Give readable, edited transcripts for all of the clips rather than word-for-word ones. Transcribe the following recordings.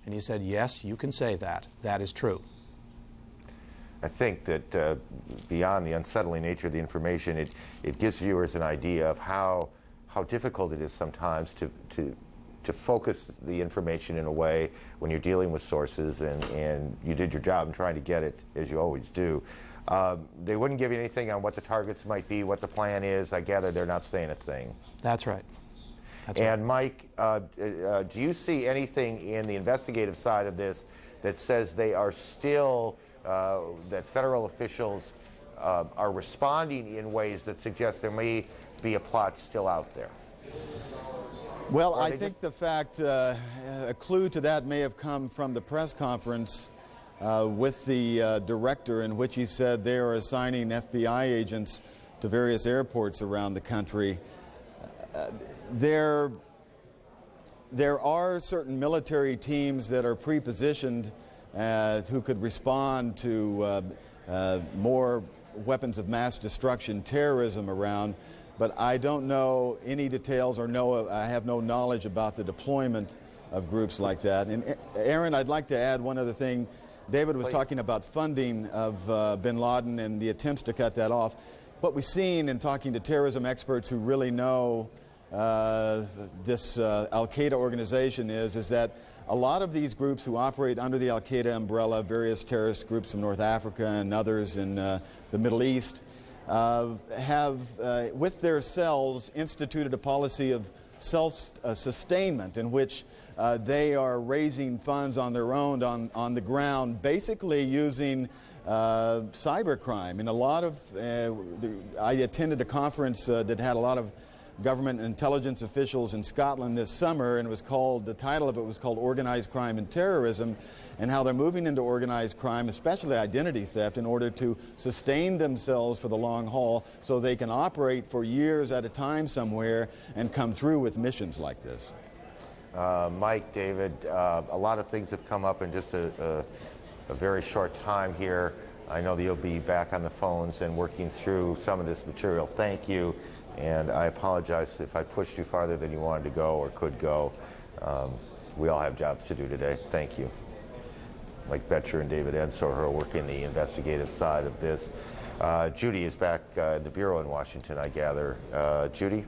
And he said, yes, you can say that. That is true. I think that beyond the unsettling nature of the information, it gives viewers an idea of how difficult it is sometimes to focus the information in a way when you're dealing with sources, and you did your job in trying to get it, as you always do. They wouldn't give you anything on what the targets might be, what the plan is. I gather they're not saying a thing. That's right. And Mike, do you see anything in the investigative side of this that says they are still, that federal officials are responding in ways that suggest there may be a plot still out there? Well, I think the fact, a clue to that may have come from the press conference with the director, in which he said they are assigning FBI agents to various airports around the country. There are certain military teams that are pre-positioned who could respond to more weapons of mass destruction, terrorism around, but I don't know any details or I have no knowledge about the deployment of groups like that. And Aaron, I'd like to add one other thing. David was talking about funding of bin Laden and the attempts to cut that off. What we've seen in talking to terrorism experts who really know this Al-Qaeda organization is that a lot of these groups who operate under the Al-Qaeda umbrella, various terrorist groups from North Africa and others in the Middle East, have, with their cells, instituted a policy of self-sustainment in which they are raising funds on their own on the ground, basically using cybercrime. And a lot of, I attended a conference that had a lot of government intelligence officials in Scotland this summer, and it was called, the title of it was called Organized Crime and Terrorism, and how they're moving into organized crime, especially identity theft, in order to sustain themselves for the long haul so they can operate for years at a time somewhere and come through with missions like this. Mike, David, a lot of things have come up in just a very short time here. I know that you'll be back on the phones and working through some of this material. Thank you. And I apologize if I pushed you farther than you wanted to go or could go. We all have jobs to do today. Thank you. Mike Betcher and David Ensor are working the investigative side of this. Judy is back in the Bureau in Washington, I gather. Judy?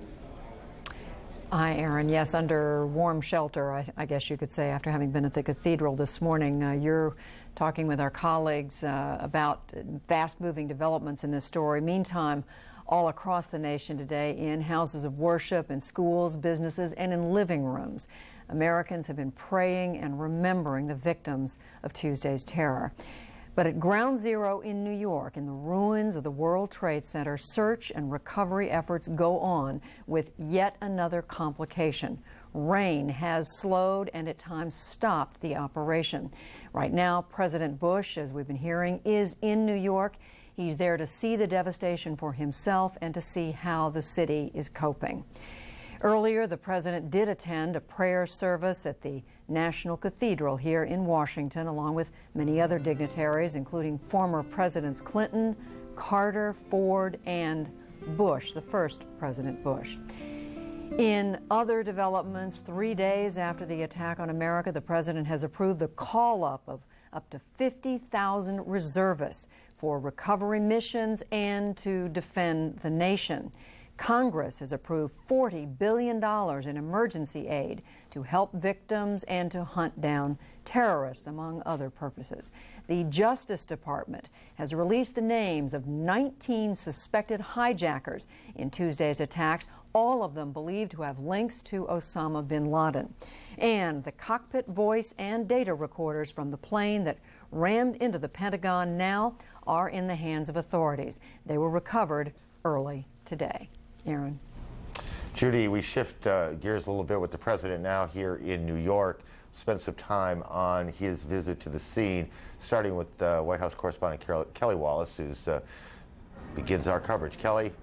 Hi, Aaron. Yes, under warm shelter, I guess you could say, after having been at the cathedral this morning. You're talking with our colleagues about fast-moving developments in this story. Meantime, all across the nation today, in houses of worship, in schools, businesses, and in living rooms, Americans have been praying and remembering the victims of Tuesday's terror. But at Ground Zero in New York, in the ruins of the World Trade Center, search and recovery efforts go on with yet another complication. Rain has slowed and at times stopped the operation. Right now, President Bush, as we've been hearing, is in New York. He's there to see the devastation for himself and to see how the city is coping. Earlier, the president did attend a prayer service at the National Cathedral here in Washington, along with many other dignitaries, including former Presidents Clinton, Carter, Ford, and Bush, the first President Bush. In other developments, 3 days after the attack on America, the president has approved the call-up of up to 50,000 reservists for recovery missions and to defend the nation. Congress has approved $40 billion in emergency aid to help victims and to hunt down terrorists, among other purposes. The Justice Department has released the names of 19 suspected hijackers in Tuesday's attacks, all of them believed to have links to Osama bin Laden. And the cockpit voice and data recorders from the plane that rammed into the Pentagon now are in the hands of authorities. They were recovered early today. Aaron. Judy, we shift gears a little bit with the president now here in New York. Spend some time on his visit to the scene, starting with White House correspondent Kelly Wallace, who begins our coverage. Kelly?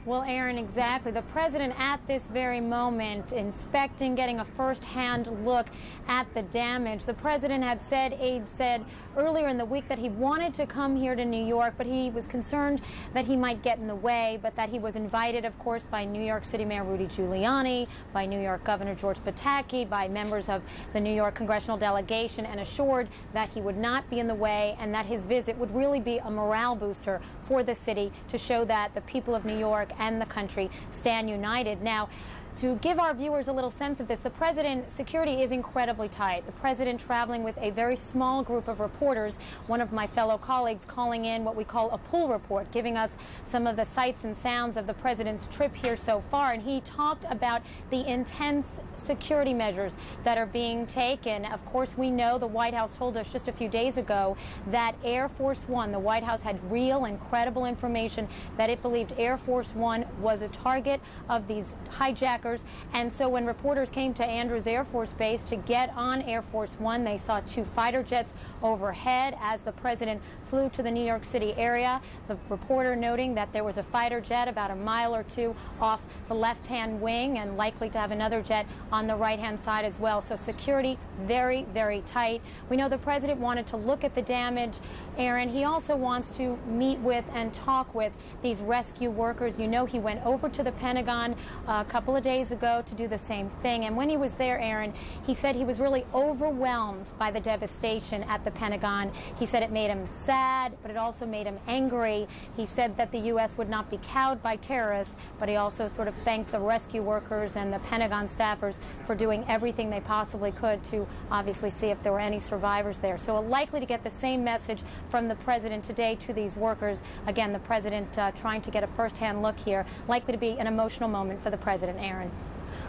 Well, Aaron, exactly. The president at this very moment inspecting, getting a first-hand look at the damage. The president had said, aides said earlier in the week that he wanted to come here to New York, but he was concerned that he might get in the way, but that he was invited, of course, by New York City Mayor Rudy Giuliani, by New York Governor George Pataki, by members of the New York congressional delegation, and assured that he would not be in the way and that his visit would really be a morale booster for the city to show that the people of New York and the country stand united. Now, to give our viewers a little sense of this, the president's security is incredibly tight. The president traveling with a very small group of reporters, one of my fellow colleagues calling in what we call a pool report, giving us some of the sights and sounds of the president's trip here so far. And he talked about the intense security measures that are being taken. Of course, we know the White House told us just a few days ago that Air Force One, the White House had real and credible information that it believed Air Force One was a target of these hijackers. And so when reporters came to Andrews Air Force Base to get on Air Force One, they saw 2 fighter jets overhead as the president flew to the New York City area. The reporter noting that there was a fighter jet about a mile or 2 off the left-hand wing and likely to have another jet on the right-hand side as well. So security very, very tight. We know the president wanted to look at the damage, Aaron. He also wants to meet with and talk with these rescue workers. You know, he went over to the Pentagon a couple of days ago to do the same thing. And when he was there, Aaron, he said he was really overwhelmed by the devastation at the Pentagon. He said it made him sad, but it also made him angry. He said that the U.S. would not be cowed by terrorists, but he also sort of thanked the rescue workers and the Pentagon staffers for doing everything they possibly could to obviously see if there were any survivors there. So likely to get the same message from the president today to these workers. Again, the president trying to get a first-hand look here. Likely to be an emotional moment for the president, Aaron.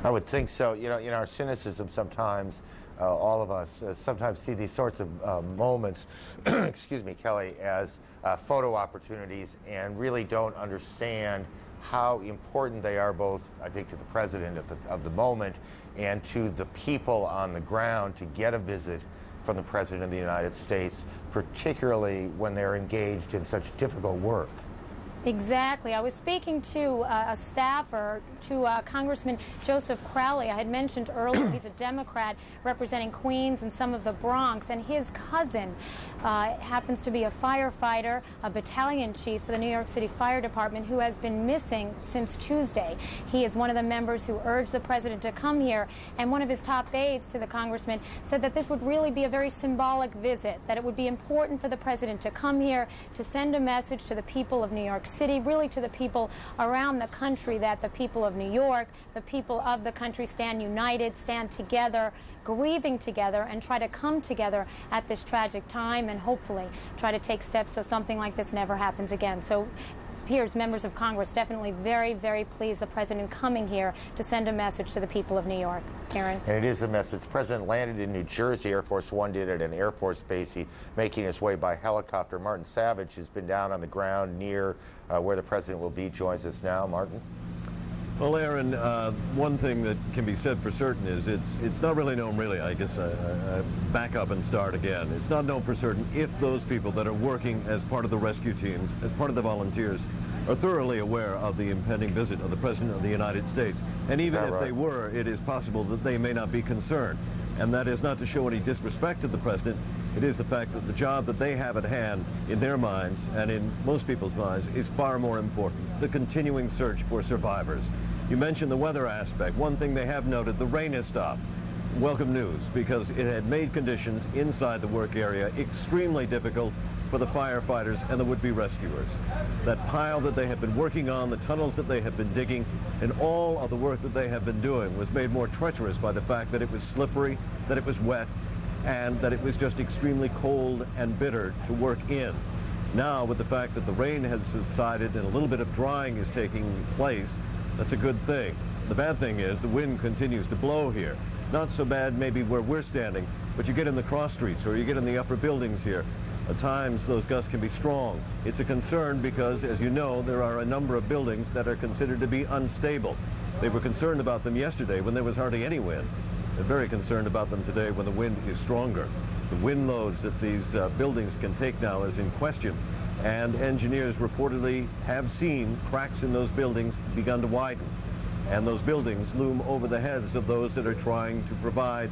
I would think so. You know, in our cynicism sometimes, all of us sometimes see these sorts of moments, excuse me, Kelly, as photo opportunities and really don't understand how important they are, both, I think, to the president of the moment and to the people on the ground to get a visit from the President of the United States, particularly when they're engaged in such difficult work. Exactly. I was speaking to a staffer, to Congressman Joseph Crowley. I had mentioned earlier he's a Democrat representing Queens and some of the Bronx, and his cousin happens to be a firefighter, a battalion chief for the New York City Fire Department, who has been missing since Tuesday. He is one of the members who urged the president to come here, and one of his top aides to the congressman said that this would really be a very symbolic visit, that it would be important for the president to come here to send a message to the people of New York City, really to the people around the country, that the people of New York, the people of the country stand united, stand together, grieving together, and try to come together at this tragic time and hopefully try to take steps so something like this never happens again. So here's members of Congress definitely very, very pleased the president coming here to send a message to the people of New York. Aaron? And it is a message. The president landed in New Jersey. Air Force One did at an Air Force base. He's making his way by helicopter. Martin Savage has been down on the ground near where the president will be. Joins us now. Martin? Well, Aaron, one thing that can be said for certain is it's not really known, I guess, back up and start again. It's not known for certain if those people that are working as part of the rescue teams, as part of the volunteers, are thoroughly aware of the impending visit of the President of the United States. And even if they were, it is possible that they may not be concerned. And that is not to show any disrespect to the President. It is the fact that the job that they have at hand in their minds and in most people's minds is far more important, the continuing search for survivors. You mentioned the weather aspect. One thing they have noted, the rain has stopped. Welcome news, because it had made conditions inside the work area extremely difficult for the firefighters and the would-be rescuers. That pile that they have been working on, the tunnels that they have been digging, and all of the work that they have been doing was made more treacherous by the fact that it was slippery, that it was wet, and that it was just extremely cold and bitter to work in. Now, with the fact that the rain has subsided and a little bit of drying is taking place, that's a good thing. The bad thing is the wind continues to blow here. Not so bad maybe where we're standing, but you get in the cross streets or you get in the upper buildings here. At times those gusts can be strong. It's a concern because, as you know, there are a number of buildings that are considered to be unstable. They were concerned about them yesterday when there was hardly any wind. They're very concerned about them today when the wind is stronger. The wind loads that these buildings can take now is in question. and engineers reportedly have seen cracks in those buildings begun to widen. And those buildings loom over the heads of those that are trying to provide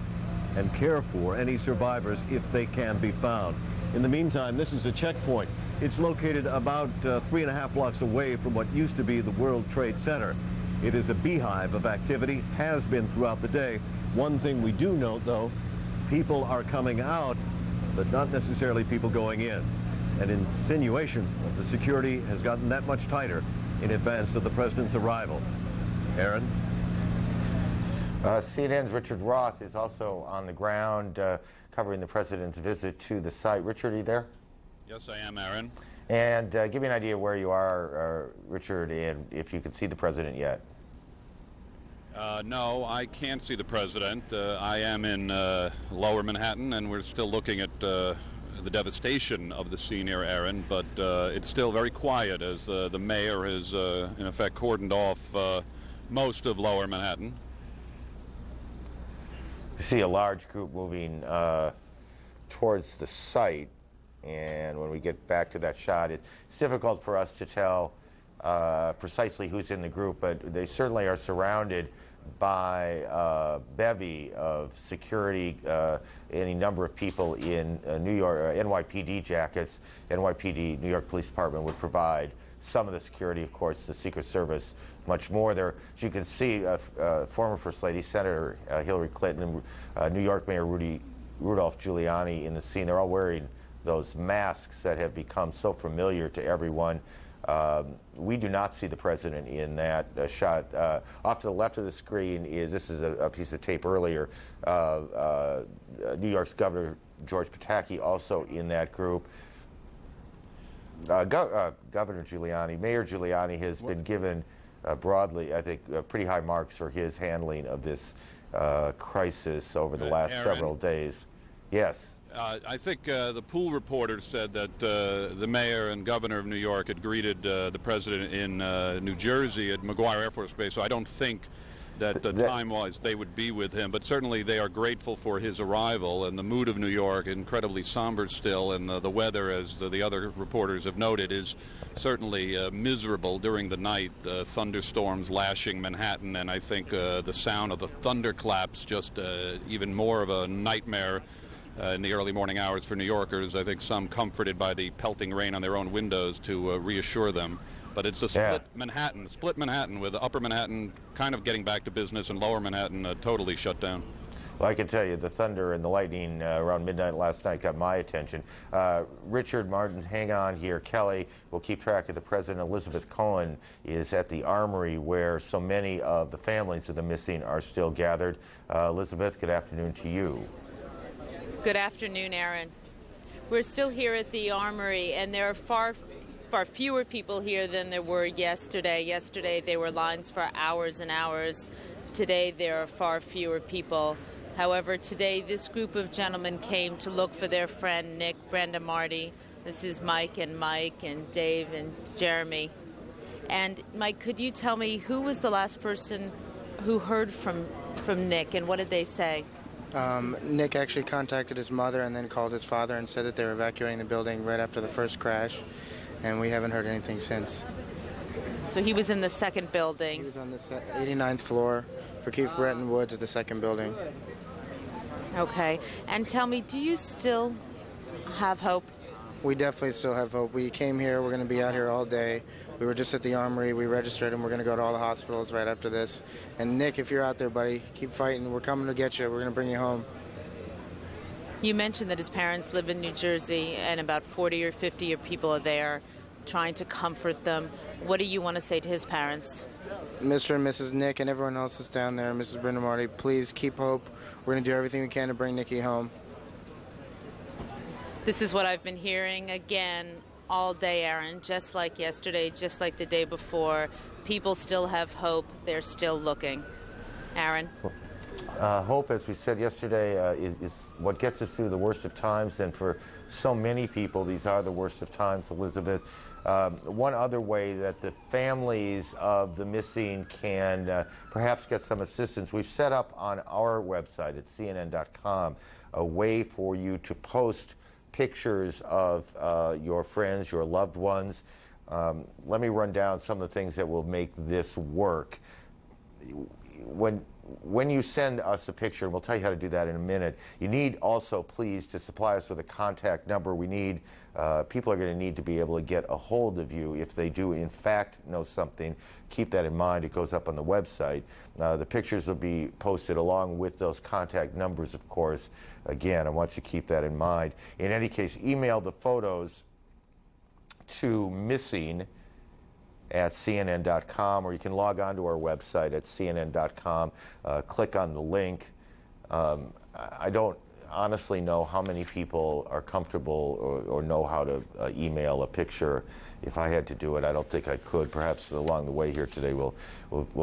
and care for any survivors if they can be found. In the meantime, this is a checkpoint. It's located about 3.5 blocks away from what used to be the World Trade Center. It is a beehive of activity, has been throughout the day. One thing we do note, though, people are coming out, but not necessarily people going in. An insinuation that the security has gotten that much tighter in advance of the president's arrival. Aaron? CNN's Richard Roth is also on the ground covering the president's visit to the site. Richard, are you there? Yes, I am, Aaron. And give me an idea where you are, Richard, and if you can see the president yet. No, I can't see the president. I am in Lower Manhattan, and we're still looking at the devastation of the scene here, Aaron, but it's still very quiet as the mayor has, in effect, cordoned off most of Lower Manhattan. You see a large group moving towards the site, and when we get back to that shot, it's difficult for us to tell precisely who's in the group, but they certainly are surrounded by a bevy of security, any number of people in New York, NYPD jackets. NYPD, New York Police Department, would provide some of the security, of course, the Secret Service, much more. There, as you can see, former First Lady, Senator Hillary Clinton, and New York Mayor Rudolph Giuliani in the scene. They're all wearing those masks that have become so familiar to everyone. We do not see the president in that shot. Off to the left of the screen this is a piece of tape earlier. New York's Governor George Pataki also in that group. Governor Giuliani, Mayor Giuliani has been given broadly, I think, pretty high marks for his handling of this crisis over the last Aaron, several days. Yes. I think the pool reporter said that the mayor and governor of New York had greeted the president in New Jersey at McGuire Air Force Base, so I don't think that time-wise they would be with him, but certainly they are grateful for his arrival, and the mood of New York, incredibly somber still, and the weather, as the other reporters have noted, is certainly miserable during the night, thunderstorms lashing Manhattan, and I think the sound of the thunderclaps just even more of a nightmare in the early morning hours for New Yorkers. I think some comforted by the pelting rain on their own windows to reassure them. But it's a split Manhattan with Upper Manhattan kind of getting back to business and Lower Manhattan totally shut down. Well, I can tell you the thunder and the lightning around midnight last night got my attention. Richard Martin, hang on here. Kelly will keep track of the president. Elizabeth Cohen is at the Armory where so many of the families of the missing are still gathered. Elizabeth, good afternoon to you. Good afternoon, Aaron. We're still here at the Armory, and there are far fewer people here than there were yesterday. Yesterday, there were lines for hours and hours. Today, there are far fewer people. However, today, this group of gentlemen came to look for their friend, Nick, Brenda, Marty. This is Mike and Dave and Jeremy. And Mike, could you tell me who was the last person who heard from Nick, and what did they say? Nick actually contacted his mother and then called his father and said that they were evacuating the building right after the first crash, and we haven't heard anything since. So he was in the second building? He was on the 89th floor for Keith Breton Woods at the second building. Okay. And tell me, do you still have hope? We definitely still have hope. We came here. We're going to be out here all day. We were just at the Armory. We registered, and we're going to go to all the hospitals right after this. And Nick, if you're out there, buddy, keep fighting. We're coming to get you. We're going to bring you home. You mentioned that his parents live in New Jersey, and about 40 or 50 people are there trying to comfort them. What do you want to say to his parents? Mr. and Mrs. Nick and everyone else that's down there, Mrs. Brenda Marty, please keep hope. We're going to do everything we can to bring Nikki home. This is what I've been hearing again all day, Aaron, just like yesterday, just like the day before. People still have hope. They're still looking. Aaron? Hope, as we said yesterday, is what gets us through the worst of times, and for so many people, these are the worst of times, Elizabeth. One other way that the families of the missing can perhaps get some assistance, we've set up on our website at CNN.com a way for you to post pictures of your friends, your loved ones. Let me run down some of the things that will make this work. When you send us a picture, and we'll tell you how to do that in a minute, you need also, please, to supply us with a contact number. We need, people are going to need to be able to get a hold of you if they do, in fact, know something. Keep that in mind. It goes up on the website. The pictures will be posted along with those contact numbers, of course. Again, I want you to keep that in mind. In any case, email the photos to missing@cnn.com, or you can log on to our website at cnn.com, click on the link. I don't honestly know how many people are comfortable or know how to email a picture. If I had to do it, I don't think I could. Perhaps along the way here today we'll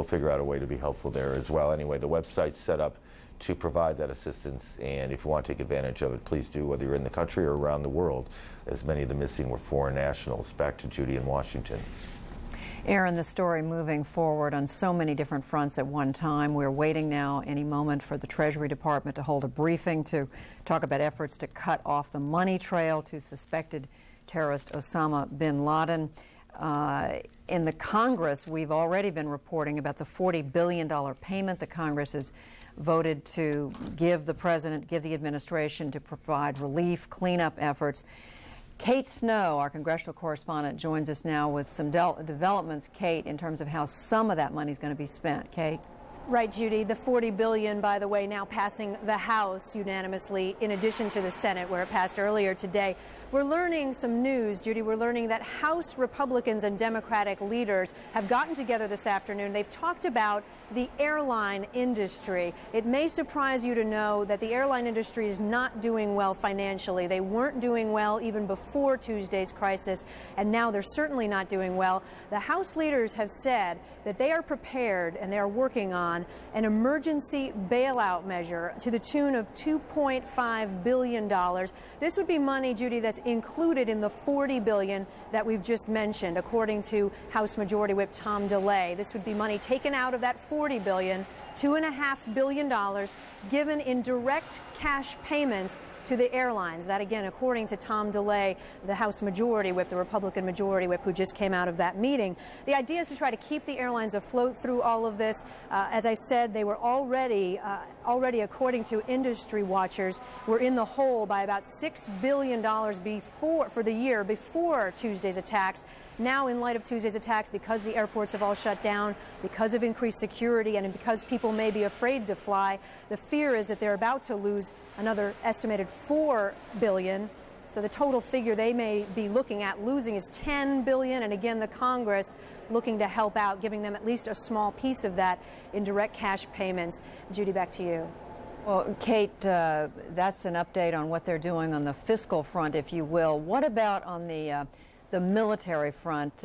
figure out a way to be helpful there as well. Anyway, the website's set up to provide that assistance, and if you want to take advantage of it, please do, whether you're in the country or around the world, as many of the missing were foreign nationals. Back to Judy in Washington. Aaron, the story moving forward on so many different fronts at one time. We're waiting now any moment for the Treasury Department to hold a briefing to talk about efforts to cut off the money trail to suspected terrorist Osama bin Laden. In the Congress, we've already been reporting about the $40 billion payment the Congress has voted to give the president, give the administration to provide relief, cleanup efforts. Kate Snow, our congressional correspondent, joins us now with some developments, Kate, in terms of how some of that money is going to be spent. Kate? Right, Judy. The $40 billion, by the way, now passing the House unanimously, in addition to the Senate, where it passed earlier today. We're learning some news, Judy. We're learning that House Republicans and Democratic leaders have gotten together this afternoon. They've talked about the airline industry. It may surprise you to know that the airline industry is not doing well financially. They weren't doing well even before Tuesday's crisis, and now they're certainly not doing well. The House leaders have said that they are prepared and they are working on an emergency bailout measure to the tune of $2.5 billion. This would be money, Judy, that's included in the $40 billion that we've just mentioned, according to House Majority Whip Tom DeLay. This would be money taken out of that $40 billion, $2.5 billion given in direct cash payments to the airlines. That, again, according to Tom DeLay, the House Majority Whip, the Republican Majority Whip, who just came out of that meeting. The idea is to try to keep the airlines afloat through all of this. As I said, they were already, according to industry watchers, were in the hole by about $6 billion for the year before Tuesday's attacks. Now, in light of Tuesday's attacks, because the airports have all shut down, because of increased security, and because people may be afraid to fly, the fear is that they're about to lose another estimated $4 billion. So the total figure they may be looking at losing is $10 billion. And again, the Congress looking to help out, giving them at least a small piece of that in direct cash payments. Judy, back to you. Well, Kate, that's an update on what they're doing on the fiscal front, if you will. What about on the military front,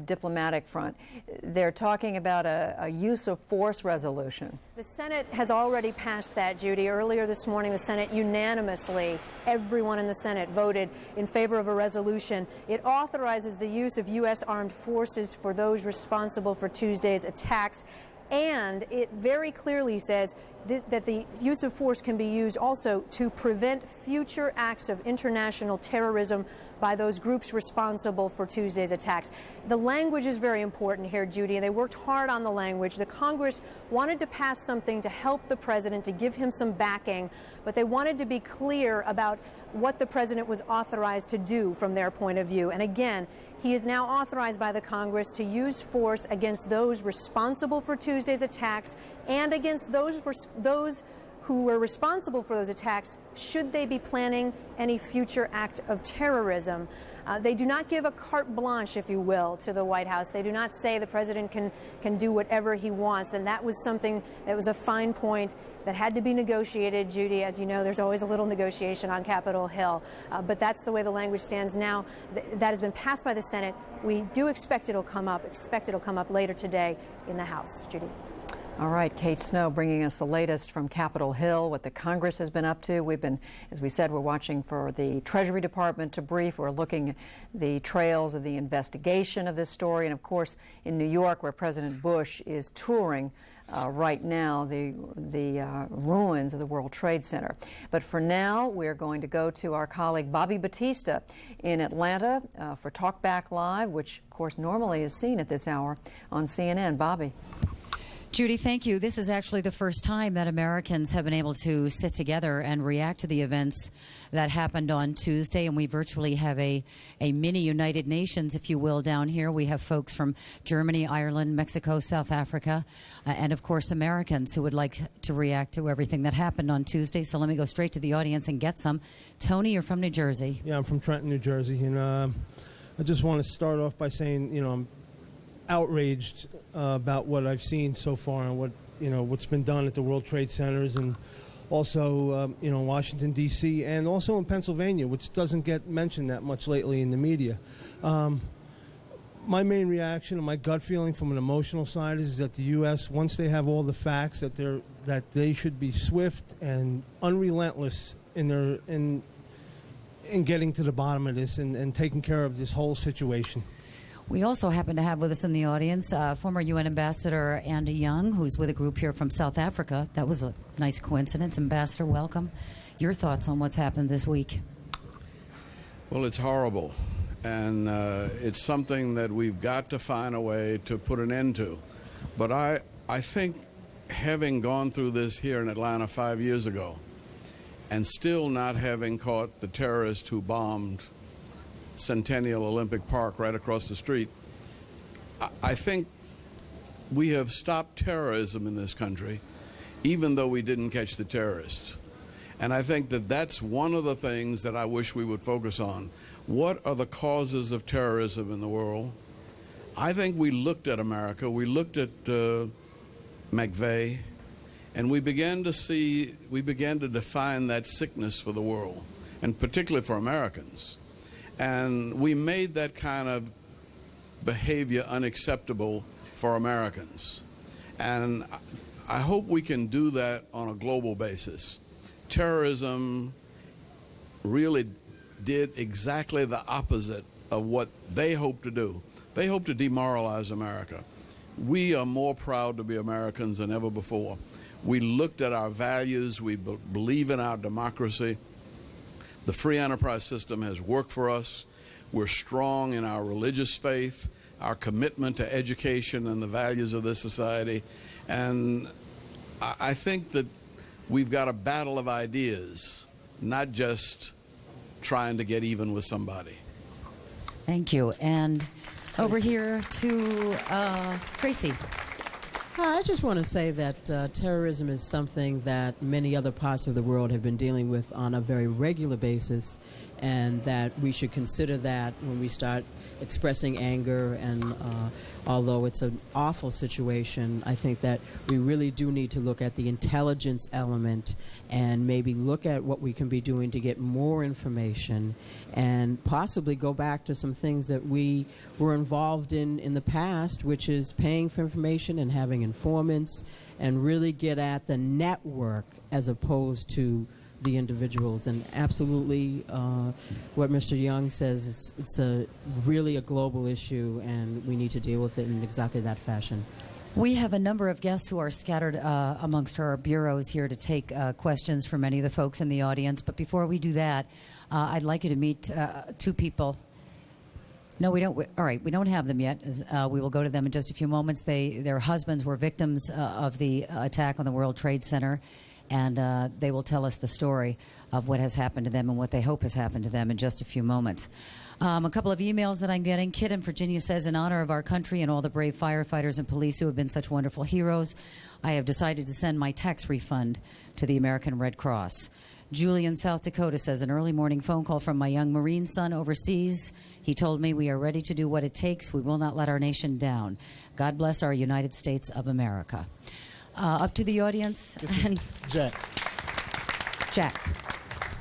diplomatic front? They're talking about a use of force resolution. The Senate has already passed that, Judy. Earlier this morning, the Senate unanimously, everyone in the Senate voted in favor of a resolution. It authorizes the use of U.S. armed forces for those responsible for Tuesday's attacks. And it very clearly says that the use of force can be used also to prevent future acts of international terrorism by those groups responsible for Tuesday's attacks. The language is very important here, Judy, and they worked hard on the language. The Congress wanted to pass something to help the president, to give him some backing, but they wanted to be clear about what the president was authorized to do from their point of view. And again, he is now authorized by the Congress to use force against those responsible for Tuesday's attacks and against those who were responsible for those attacks, should they be planning any future act of terrorism. They do not give a carte blanche, if you will, to the White House. They do not say the president can do whatever he wants. And that was something that was a fine point that had to be negotiated. Judy, as you know, there's always a little negotiation on Capitol Hill. But that's the way the language stands now. That has been passed by the Senate. We do expect it'll come up later today in the House. Judy. All right, Kate Snow bringing us the latest from Capitol Hill, what the Congress has been up to. We've been, as we said, we're watching for the Treasury Department to brief. We're looking at the trails of the investigation of this story. And, of course, in New York, where President Bush is touring right now, the ruins of the World Trade Center. But for now, we're going to go to our colleague Bobby Batista in Atlanta for Talk Back Live, which, of course, normally is seen at this hour on CNN. Bobby. Judy, thank you. This is actually the first time that Americans have been able to sit together and react to the events that happened on Tuesday, and we virtually have a mini United Nations, if you will, down here. We have folks from Germany, Ireland, Mexico, South Africa, and of course Americans who would like to react to everything that happened on Tuesday. So let me go straight to the audience and get some. Tony, you're from New Jersey. Yeah, I'm from Trenton, New Jersey, and I just want to start off by saying, I'm outraged about what I've seen so far and what's been done at the World Trade Centers, and also Washington D.C. and also in Pennsylvania, which doesn't get mentioned that much lately in the media. My main reaction and my gut feeling from an emotional side is that the U.S., once they have all the facts, that they should be swift and unrelentless in getting to the bottom of this and taking care of this whole situation. We also happen to have with us in the audience former UN Ambassador Andy Young, who's with a group here from South Africa. That was a nice coincidence. Ambassador, welcome. Your thoughts on what's happened this week? Well, it's horrible, and it's something that we've got to find a way to put an end to. But I think having gone through this here in Atlanta 5 years ago and still not having caught the terrorist who bombed Centennial Olympic Park right across the street, I think we have stopped terrorism in this country, even though we didn't catch the terrorists. And I think that that's one of the things that I wish we would focus on. What are the causes of terrorism in the world? I think we looked at America, we looked at McVeigh, and we began to define that sickness for the world, and particularly for Americans. And we made that kind of behavior unacceptable for Americans. And I hope we can do that on a global basis. Terrorism really did exactly the opposite of what they hope to do. They hope to demoralize America. We are more proud to be Americans than ever before. We looked at our values. We believe in our democracy. The free enterprise system has worked for us. We're strong in our religious faith, our commitment to education and the values of this society. And I think that we've got a battle of ideas, not just trying to get even with somebody. Thank you. And over here to Tracy. Hi, I just want to say that terrorism is something that many other parts of the world have been dealing with on a very regular basis, and that we should consider that when we start expressing anger. And although it's an awful situation, I think that we really do need to look at the intelligence element and maybe look at what we can be doing to get more information and possibly go back to some things that we were involved in the past, which is paying for information and having informants, and really get at the network as opposed to the individuals. And absolutely what Mr. Young says, it's really a global issue, and we need to deal with it in exactly that fashion. We have a number of guests who are scattered amongst our bureaus here to take questions from many of the folks in the audience. But before we do that, I'd like you to meet two people. No, we don't. All right, we don't have them yet. We will go to them in just a few moments. Their husbands were victims of the attack on the World Trade Center, and they will tell us the story of what has happened to them and what they hope has happened to them in just a few moments. A couple of emails that I'm getting. Kid in Virginia says, in honor of our country and all the brave firefighters and police who have been such wonderful heroes, I have decided to send my tax refund to the American Red Cross. Julie in South Dakota says, an early morning phone call from my young Marine son overseas. He told me we are ready to do what it takes. We will not let our nation down. God bless our United States of America. Up to the audience. And Jack.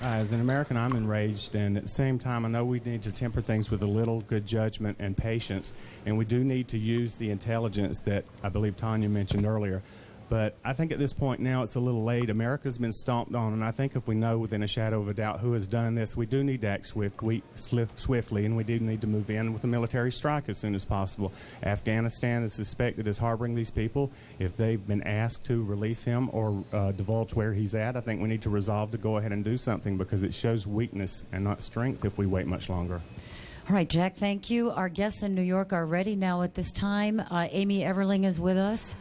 As an American, I'm enraged, and at the same time, I know we need to temper things with a little good judgment and patience, and we do need to use the intelligence that I believe Tanya mentioned earlier. But I think at this point now it's a little late. America's been stomped on, and I think if we know within a shadow of a doubt who has done this, we do need to act swiftly, and we do need to move in with a military strike as soon as possible. Afghanistan is suspected as harboring these people. If they've been asked to release him or divulge where he's at, I think we need to resolve to go ahead and do something, because it shows weakness and not strength if we wait much longer. All right, Jack, thank you. Our guests in New York are ready now at this time. Amy Everling is with us,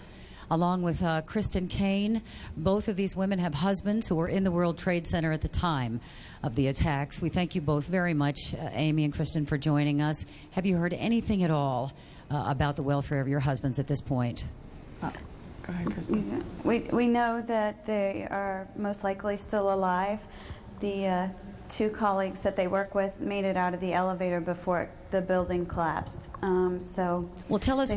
along with Kristen Kane. Both of these women have husbands who were in the World Trade Center at the time of the attacks. We thank you both very much, Amy and Kristen, for joining us. Have you heard anything at all about the welfare of your husbands at this point? Go ahead, Kristen. We know that they are most likely still alive. The two colleagues that they work with made it out of the elevator before the building collapsed. Well, tell us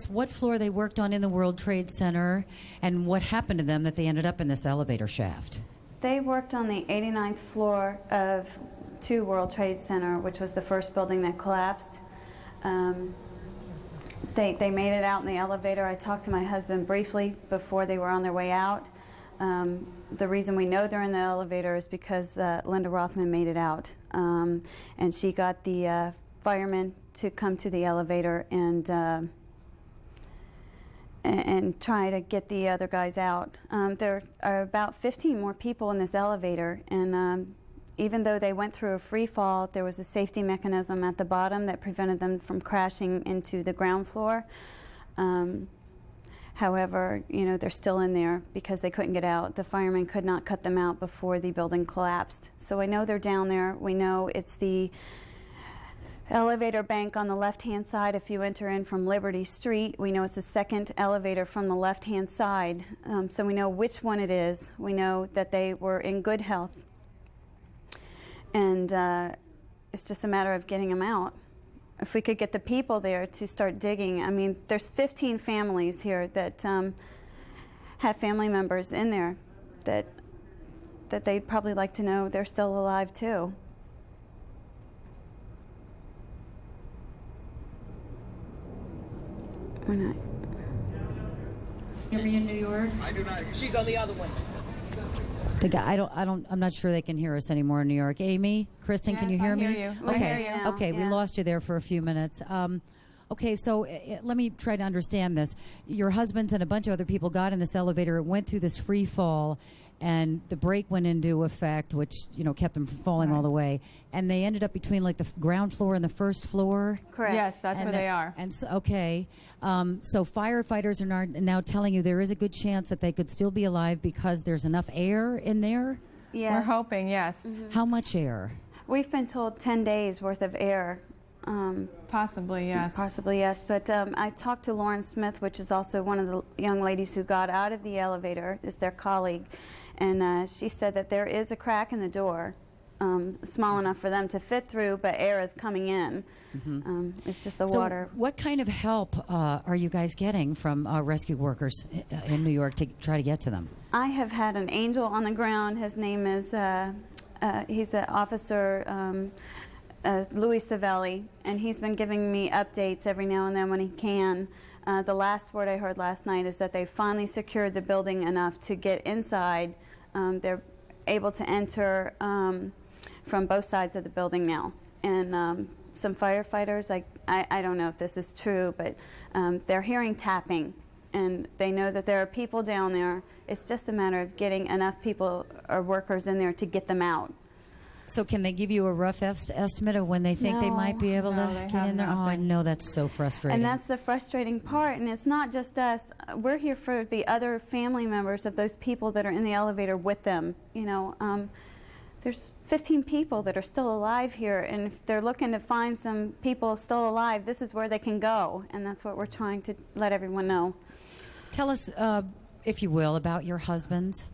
what floor they worked on in the World Trade Center and what happened to them that they ended up in this elevator shaft. They worked on the 89th floor of 2 World Trade Center, which was the first building that collapsed. They made it out in the elevator. I talked to my husband briefly before they were on their way out. The reason we know they're in the elevator is because Linda Rothman made it out, and she got the firemen to come to the elevator and try to get the other guys out. There are about 15 more people in this elevator, and even though they went through a free fall, there was a safety mechanism at the bottom that prevented them from crashing into the ground floor. However, they're still in there because they couldn't get out. The firemen could not cut them out before the building collapsed. So I know they're down there. We know it's the elevator bank on the left-hand side if you enter in from Liberty Street. We know it's the second elevator from the left-hand side. So we know which one it is. We know that they were in good health. And it's just a matter of getting them out. If we could get the people there to start digging. I mean, there's 15 families here that have family members in there that they'd probably like to know they're still alive too. We're not. Hear me in New York? I do not. She's on the other one. The guy, I'm not sure they can hear us anymore in New York. Amy, Kristen, can you hear me? I hear you. Okay, I hear you now. okay, we Yeah. lost you there for a few minutes. Okay, so let me try to understand this. Your husbands and a bunch of other people got in this elevator. It went through this free fall, and the brake went into effect, which kept them from falling all the way. And they ended up between like the ground floor and the first floor. Correct. Yes, that's where they are. And so, okay, so firefighters are now telling you there is a good chance that they could still be alive because there's enough air in there. Yes. We're hoping, yes. Mm-hmm. How much air? We've been told 10 days worth of air. Possibly, yes. Possibly, yes. But I talked to Lauren Smith, which is also one of the young ladies who got out of the elevator, is their colleague. And she said that there is a crack in the door, small enough for them to fit through, but air is coming in. Mm-hmm. It's just the water. What kind of help are you guys getting from rescue workers in New York to try to get to them? I have had an angel on the ground. His name is, he's an officer, Louis Savelli, and he's been giving me updates every now and then when he can. The last word I heard last night is that they finally secured the building enough to get inside. They're able to enter from both sides of the building now. And some firefighters, I don't know if this is true, but they're hearing tapping. And they know that there are people down there. It's just a matter of getting enough people or workers in there to get them out. So can they give you a rough estimate of when they think they might be able to get in there? Oh, I know, that's so frustrating. And that's the frustrating part. And it's not just us. We're here for the other family members of those people that are in the elevator with them. There's 15 people that are still alive here, and if they're looking to find some people still alive, this is where they can go. And that's what we're trying to let everyone know. Tell us, if you will, about your husbands.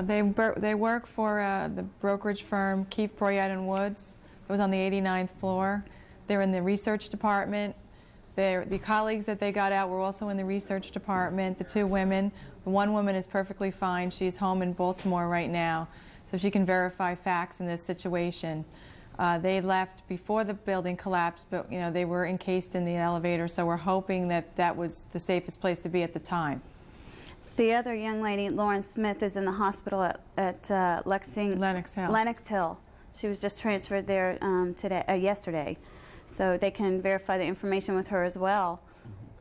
They work for the brokerage firm Keefe, Bruyette & Woods. It was on the 89th floor. They're in the research department. The colleagues that they got out were also in the research department. The two women, the one woman is perfectly fine. She's home in Baltimore right now, so she can verify facts in this situation. They left before the building collapsed, but they were encased in the elevator, so we're hoping that that was the safest place to be at the time. The other young lady, Lauren Smith, is in the hospital at Lenox Hill. Lenox Hill. She was just transferred there yesterday, so they can verify the information with her as well.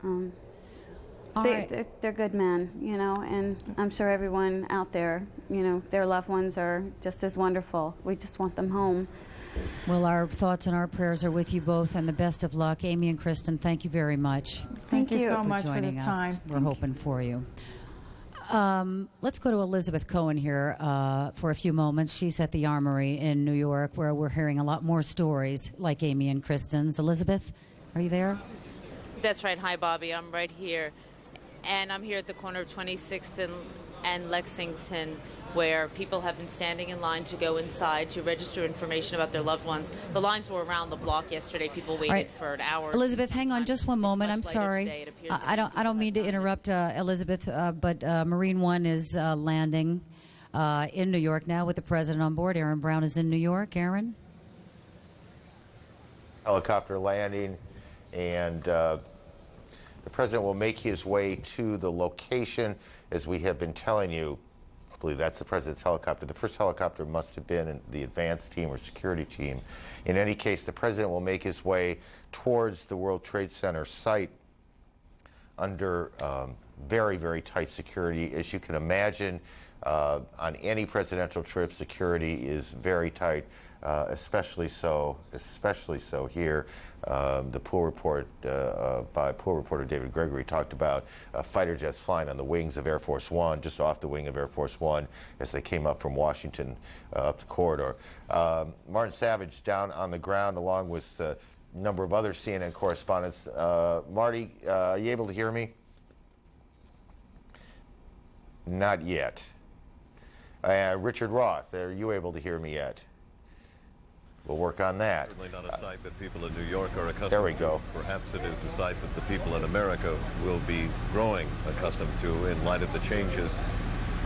They're good men, you know, and I'm sure everyone out there, you know, their loved ones are just as wonderful. We just want them home. Well, our thoughts and our prayers are with you both, and the best of luck. Amy and Kristen, thank you very much. Thank you so for much for joining this us. time. We're hoping for you. Let's go to Elizabeth Cohen here for a few moments. She's at the Armory in New York, where we're hearing a lot more stories like Amy and Kristen's. Elizabeth, are you there? That's right. Hi, Bobby. I'm right here. And I'm here at the corner of 26th and Lexington, where people have been standing in line to go inside to register information about their loved ones. The lines were around the block yesterday. People waited for an hour. Elizabeth, hang on just one moment. I'm sorry. I don't mean to interrupt, Elizabeth, but Marine One is landing in New York now with the president on board. Aaron Brown is in New York. Aaron? Helicopter landing, and the president will make his way to the location, as we have been telling you. I believe that's the president's helicopter. The first helicopter must have been in the advance team or security team. In any case, the president will make his way towards the World Trade Center site under very, very tight security. As you can imagine, on any presidential trip, security is very tight. Especially so here. The pool report by pool reporter David Gregory talked about fighter jets flying on the wings of Air Force One, just off the wing of Air Force One, as they came up from Washington up the corridor. Martin Savage down on the ground along with a number of other CNN correspondents. Marty, are you able to hear me? Not yet. Richard Roth, are you able to hear me yet? We'll work on that. Certainly not a sight that people in New York are accustomed to. There we go. Perhaps it is a sight that the people in America will be growing accustomed to in light of the changes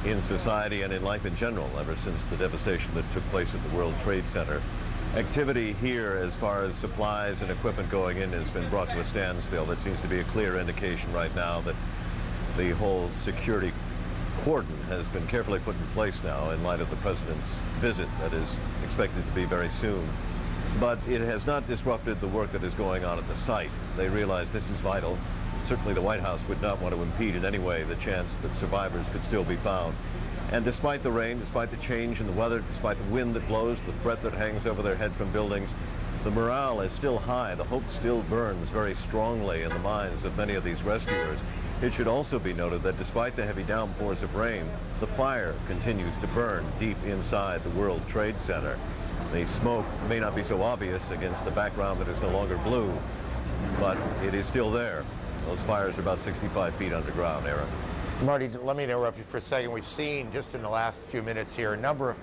in society and in life in general ever since the devastation that took place at the World Trade Center. Activity here as far as supplies and equipment going in has been brought to a standstill. That seems to be a clear indication right now that the whole security cordon has been carefully put in place now in light of the president's visit that is expected to be very soon. But it has not disrupted the work that is going on at the site. They realize this is vital. Certainly the White House would not want to impede in any way the chance that survivors could still be found. And despite the rain, despite the change in the weather, despite the wind that blows, the threat that hangs over their head from buildings, the morale is still high. The hope still burns very strongly in the minds of many of these rescuers. It should also be noted that despite the heavy downpours of rain, the fire continues to burn deep inside the World Trade Center. The smoke may not be so obvious against the background that is no longer blue, but it is still there. Those fires are about 65 feet underground, Aaron. Marty, let me interrupt you for a second. We've seen just in the last few minutes here a number of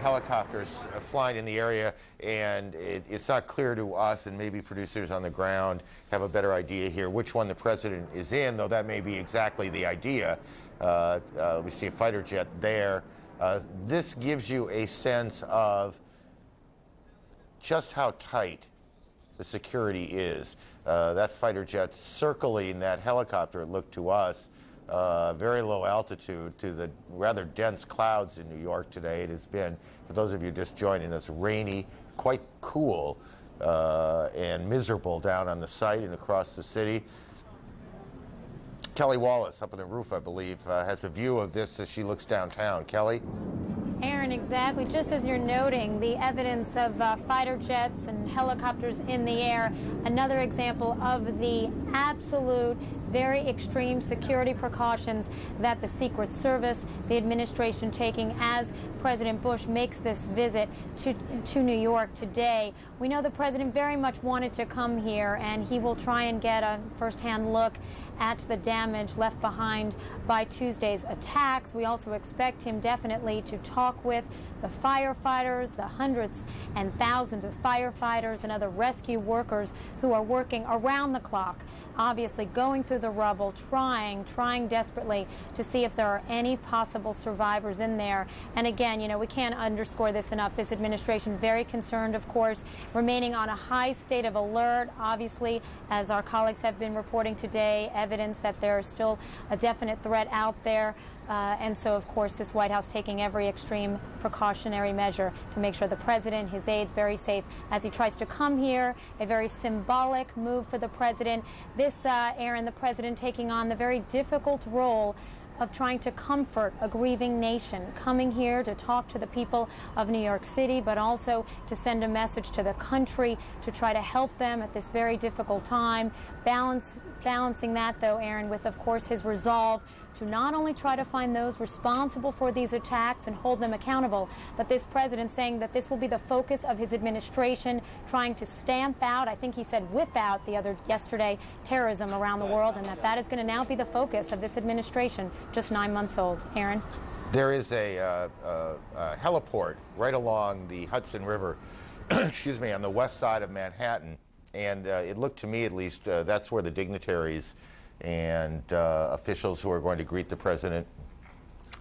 helicopters flying in the area, and it's not clear to us, and maybe producers on the ground have a better idea here, which one the president is in, though that may be exactly the idea. We see a fighter jet there. This gives you a sense of just how tight the security is. That fighter jet circling that helicopter, it looked to us, very low altitude to the rather dense clouds in New York today. It has been, for those of you just joining us, rainy, quite cool, and miserable down on the site and across the city. Kelly Wallace, up on the roof, I believe, has a view of this as she looks downtown. Kelly? Aaron, exactly. Just as you're noting, the evidence of fighter jets and helicopters in the air, another example of the absolute, very extreme security precautions that the Secret Service, the administration taking as President Bush makes this visit to New York today. We know the president very much wanted to come here, and he will try and get a first-hand look at the damage left behind by Tuesday's attacks. We also expect him definitely to talk with the firefighters, the hundreds and thousands of firefighters and other rescue workers who are working around the clock, obviously going through the rubble, trying desperately to see if there are any possible survivors in there. And again, you know, we can't underscore this enough. This administration very concerned, of course, remaining on a high state of alert. Obviously, as our colleagues have been reporting today, evidence that there is still a definite threat out there. And so, of course, this White House taking every extreme precautionary measure to make sure the president, his aides, very safe as he tries to come here. A very symbolic move for the president. This, Aaron, the president taking on the very difficult role of trying to comfort a grieving nation, coming here to talk to the people of New York City, but also to send a message to the country to try to help them at this very difficult time. Balancing that, though, Aaron, with, of course, his resolve to not only try to find those responsible for these attacks and hold them accountable, but this president saying that this will be the focus of his administration, trying to stamp out, I think he said whip out yesterday, terrorism around the world, and that is going to now be the focus of this administration, just 9 months old. Aaron? There is a heliport right along the Hudson River, excuse me, on the west side of Manhattan, and it looked to me at least that's where the dignitaries and officials who are going to greet the president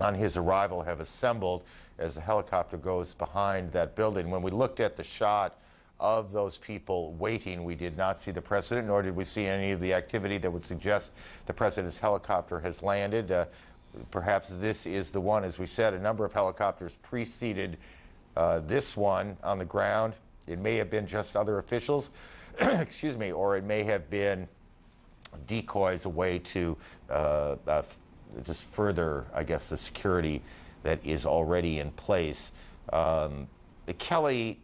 on his arrival have assembled as the helicopter goes behind that building. When we looked at the shot of those people waiting, we did not see the president, nor did we see any of the activity that would suggest the president's helicopter has landed. Perhaps this is the one. As we said, a number of helicopters preceded this one on the ground. It may have been just other officials, excuse me, or it may have been decoys, a way to just further, I guess, the security that is already in place. Kelly,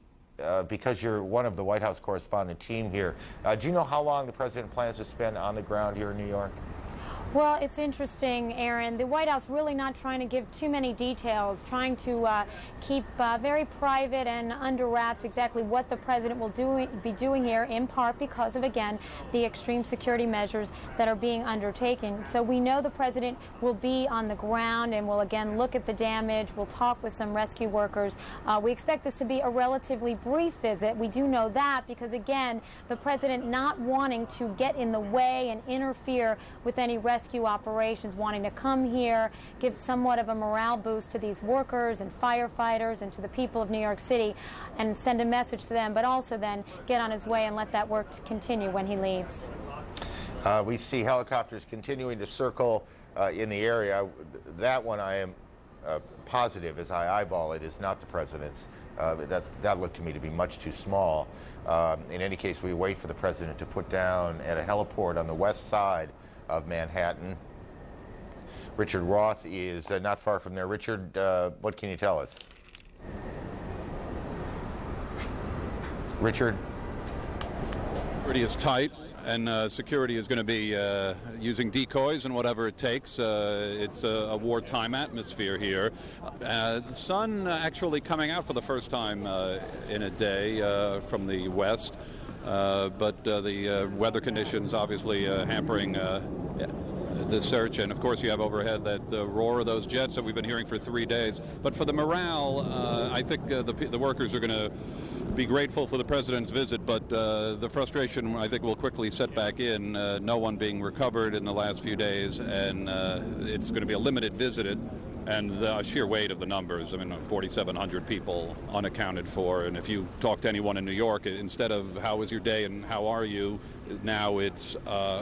because you're one of the White House correspondent team here, do you know how long the president plans to spend on the ground here in New York? Well, it's interesting, Aaron. The White House really not trying to give too many details, trying to keep very private and under wraps exactly what the president will be doing here, in part because of, again, the extreme security measures that are being undertaken. So we know the president will be on the ground and will, again, look at the damage. We'll talk with some rescue workers. We expect this to be a relatively brief visit. We do know that because, again, the president not wanting to get in the way and interfere with any rescue operations, wanting to come here, give somewhat of a morale boost to these workers and firefighters and to the people of New York City and send a message to them, but also then get on his way and let that work continue when he leaves. We see helicopters continuing to circle in the area. That one I am positive, as I eyeball it, is not the president's. That looked to me to be much too small. In any case, we wait for the president to put down at a heliport on the west side of Manhattan. Richard Roth is not far from there. Richard, what can you tell us? Richard? Security is tight, and security is going to be using decoys and whatever it takes. It's a wartime atmosphere here. The sun actually coming out for the first time in a day from the west. But the weather conditions obviously hampering the search, and of course you have overhead that roar of those jets that we've been hearing for 3 days. But for the morale, I think the workers are going to be grateful for the president's visit, but the frustration I think will quickly set back in, no one being recovered in the last few days, and it's going to be a limited visit. And the sheer weight of the numbers, I mean, 4,700 people unaccounted for. And if you talk to anyone in New York, instead of how was your day and how are you, now it's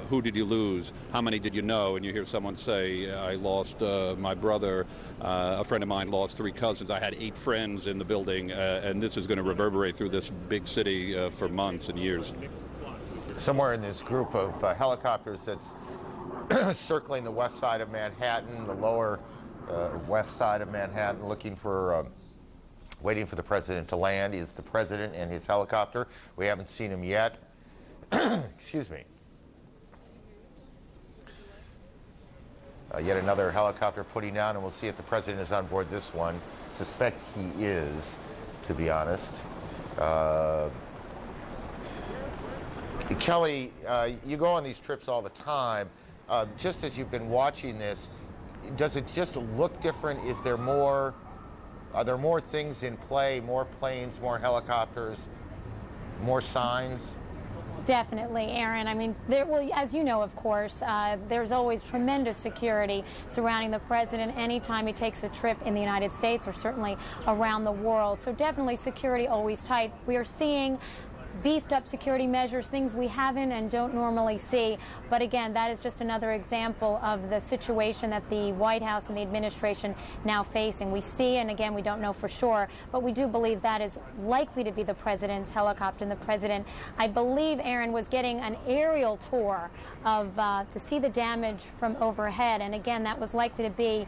who did you lose, how many did you know? And you hear someone say, I lost my brother, a friend of mine lost 3 cousins, I had 8 friends in the building, and this is going to reverberate through this big city for months and years. Somewhere in this group of helicopters that's circling the west side of Manhattan, the lower west side of Manhattan, looking for, waiting for the president to land, is the president and his helicopter. We haven't seen him yet. Excuse me. Yet another helicopter putting down, and we'll see if the president is on board this one. Suspect he is, to be honest. Kelly, you go on these trips all the time. Just as you've been watching this, does it just look different? Are there more things in play, more planes, more helicopters, more signs? Definitely, Aaron. I mean, as you know, of course, there's always tremendous security surrounding the president anytime he takes a trip in the United States or certainly around the world. So definitely security always tight. We are seeing beefed up security measures, things we haven't and don't normally see. But again, that is just another example of the situation that the White House and the administration now facing. We see, and again, we don't know for sure, but we do believe that is likely to be the president's helicopter. And the president, I believe, Aaron, was getting an aerial tour of to see the damage from overhead. And again, that was likely to be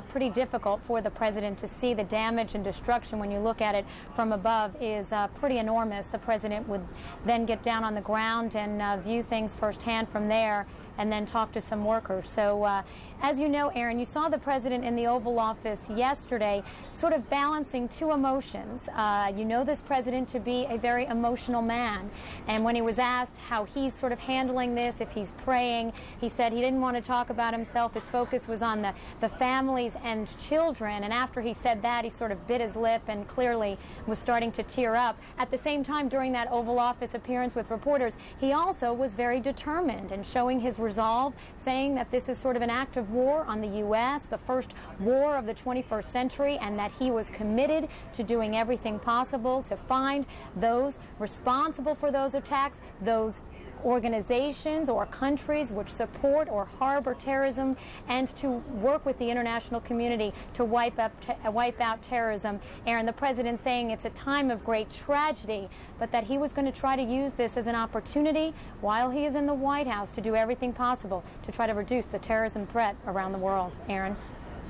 pretty difficult for the president to see. The damage and destruction, when you look at it from above, is pretty enormous. The president would then get down on the ground and view things firsthand from there, and then talk to some workers. So as you know, Aaron, you saw the president in the Oval Office yesterday sort of balancing two emotions. You know this president to be a very emotional man, and when he was asked how he's sort of handling this, if he's praying, he said he didn't want to talk about himself. His focus was on the families and children, and after he said that, he sort of bit his lip and clearly was starting to tear up. At the same time, during that Oval Office appearance with reporters, he also was very determined and showing his resolve, saying that this is sort of an act of war on the U.S., the first war of the 21st century, and that he was committed to doing everything possible to find those responsible for those attacks, those organizations or countries which support or harbor terrorism, and to work with the international community to wipe out terrorism. Aaron, the president saying it's a time of great tragedy, but that he was going to try to use this as an opportunity while he is in the White House to do everything possible to try to reduce the terrorism threat around the world. Aaron?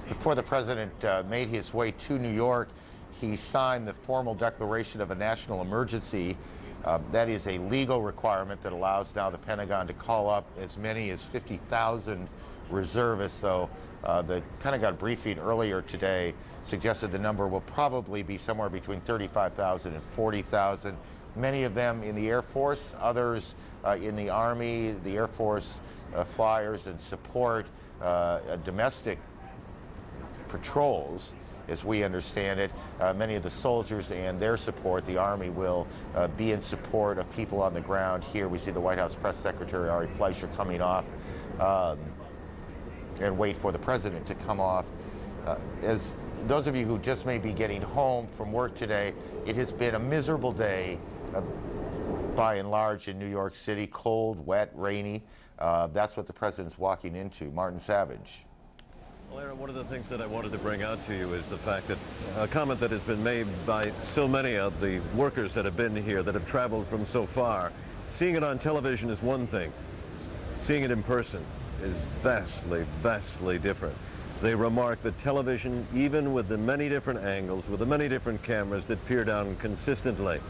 Before the president made his way to New York, he signed the formal declaration of a national emergency. That is a legal requirement that allows now the Pentagon to call up as many as 50,000 reservists, though the Pentagon briefing earlier today suggested the number will probably be somewhere between 35,000 and 40,000. Many of them in the Air Force, others in the Army, the Air Force flyers and support domestic patrols. As we understand it, many of the soldiers and their support, the Army, will be in support of people on the ground here. We see the White House Press Secretary Ari Fleischer coming off and wait for the president to come off. As those of you who just may be getting home from work today, it has been a miserable day by and large in New York City. Cold, wet, rainy. That's what the president's walking into. Martin Savage. Well, Aaron, one of the things that I wanted to bring out to you is the fact that a comment that has been made by so many of the workers that have been here, that have traveled from so far. Seeing it on television is one thing. Seeing it in person is vastly, vastly different. They remark that television, even with the many different angles, with the many different cameras that peer down consistently,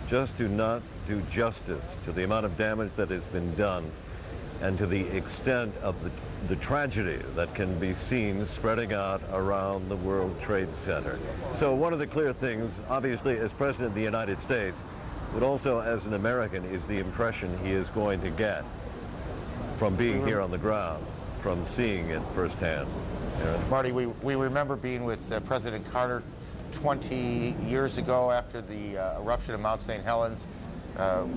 just do not do justice to the amount of damage that has been done and to the extent of the tragedy that can be seen spreading out around the World Trade Center. So one of the clear things, obviously, as President of the United States, but also as an American, is the impression he is going to get from being here on the ground, from seeing it firsthand. Aaron? Marty, we remember being with President Carter 20 years ago after the eruption of Mount St. Helens.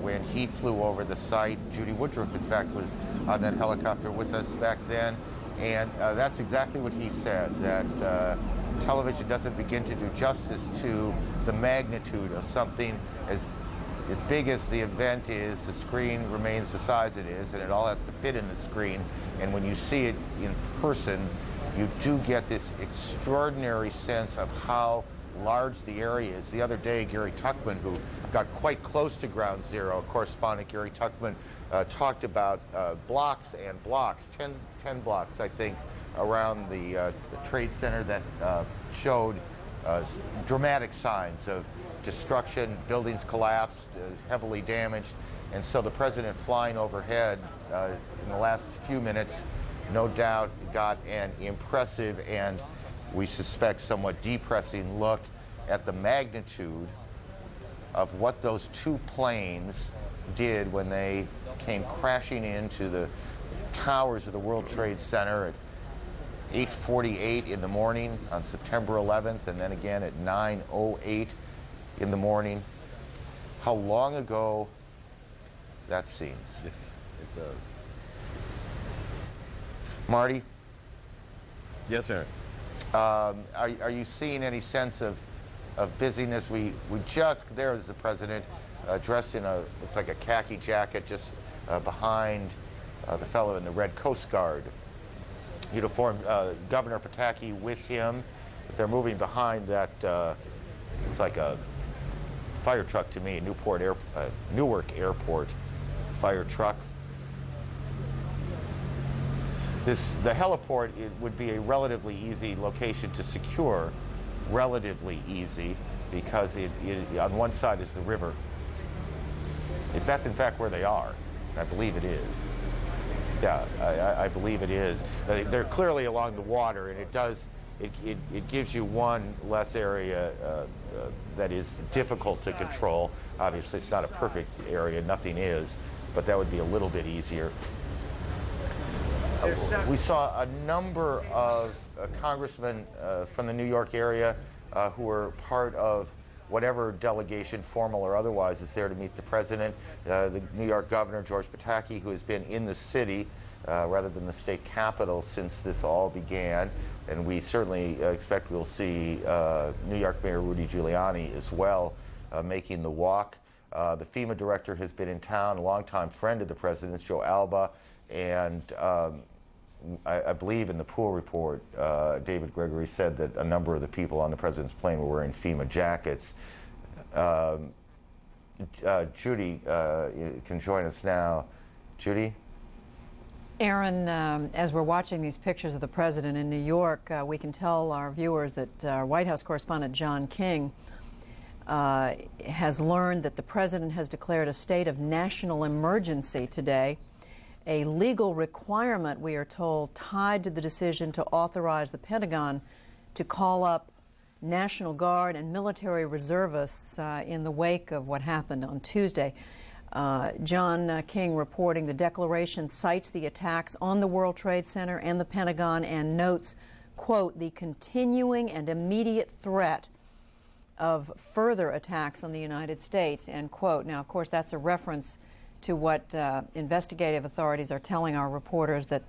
When he flew over the site. Judy Woodruff, in fact, was on that helicopter with us back then. And that's exactly what he said, that television doesn't begin to do justice to the magnitude of something as big as the event is. The screen remains the size it is, and it all has to fit in the screen. And when you see it in person, you do get this extraordinary sense of how large the area is. The other day, Gary Tuchman, who got quite close to Ground Zero, correspondent Gary Tuchman, talked about blocks and blocks, 10 blocks, I think, around the Trade Center that showed dramatic signs of destruction, buildings collapsed, heavily damaged. And so the president flying overhead in the last few minutes, no doubt got an impressive and we suspect somewhat depressing look at the magnitude of what those two planes did when they came crashing into the towers of the World Trade Center at 8:48 in the morning on September 11th, and then again at 9:08 in the morning. How long ago that seems. Yes, it does. Marty? Yes, Aaron. Are you seeing any sense of busyness? We just, there's the president, dressed in it's like a khaki jacket, just behind the fellow in the red Coast Guard uniform. Governor Pataki with him. They're moving behind that. It's like a fire truck to me, Newark Airport fire truck. The heliport, it would be a relatively easy location to secure, relatively easy, because on one side is the river. If that's in fact where they are, I believe it is. Yeah, I believe it is. They're clearly along the water, and it gives you one less area that is difficult to control. Obviously, it's not a perfect area, nothing is, but that would be a little bit easier. We saw a number of congressmen from the New York area who were part of whatever delegation, formal or otherwise, is there to meet the president. The New York governor, George Pataki, who has been in the city rather than the state capital since this all began. And we certainly expect we'll see New York Mayor Rudy Giuliani as well making the walk. The FEMA director has been in town, a longtime friend of the president's, Joe Alba, and I believe in the Pool report, David Gregory said that a number of the people on the president's plane were wearing FEMA jackets. Judy can join us now. Judy? Aaron, as we're watching these pictures of the president in New York, we can tell our viewers that our White House correspondent John King has learned that the president has declared a state of national emergency today, a legal requirement, we are told, tied to the decision to authorize the Pentagon to call up National Guard and military reservists in the wake of what happened on Tuesday. John King reporting the declaration cites the attacks on the World Trade Center and the Pentagon and notes, quote, the continuing and immediate threat of further attacks on the United States, end quote. Now, of course, that's a reference to what investigative authorities are telling our reporters, that